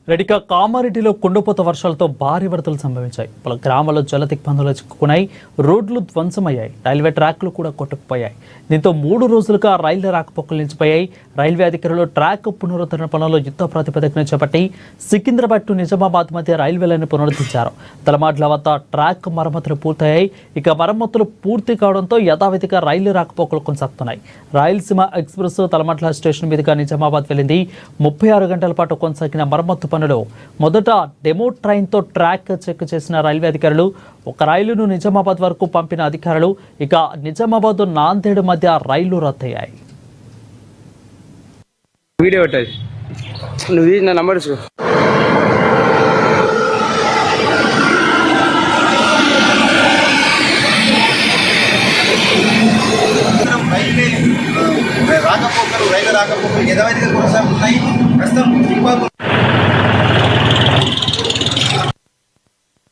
రెడ్డిక కామారెడ్డిలో కుండపోత వర్షాలతో భారీ వరదలు సంభవించాయి. పలు గ్రామాల్లో జల దిగ్బంధాలు చిక్కుకున్నాయి. రోడ్లు ధ్వంసమయ్యాయి. రైల్వే ట్రాక్లు కూడా కొట్టుకుపోయాయి. దీంతో 3 రోజులుగా రైళ్ల రాకపోకలు నిలిచిపోయాయి. రైల్వే అధికారులు ట్రాక్ పునరుద్ధరణ పనుల్లో యుద్ధ ప్రాతిపదికన చేపట్టి సికింద్రాబాద్ టు నిజామాబాద్ మధ్య రైల్వేలను పునరుద్ధరించారు. తలమాడ్ల వద్ద ట్రాక్ మరమ్మతులు పూర్తయ్యాయి. ఇక మరమ్మతులు పూర్తి కావడంతో యథావిధిగా రైళ్లు రాకపోకలు కొనసాగుతున్నాయి. రాయలసీమ ఎక్స్ప్రెస్ తలమాడ్ల స్టేషన్ మీదుగా నిజామాబాద్ వెళ్లింది. 36 గంటల పాటు కొనసాగిన మరమ్మతు పనులు మొదట డెమో ట్రైన్తో ట్రాక్ చెక్ చేసిన రైల్వే అధికారులు ఒక రైలును నిజామాబాద్ వరకు పంపిన అధికారులు ఇక నిజామాబాద్ నాందేడ్ మధ్య రైళ్లు రద్దయ్యాయి. వీడియో నువ్వు నా నంబర్ రైలు రాకపోకలు యథావిధిగా కొనసాగుతున్నాయి. ప్రస్తుతం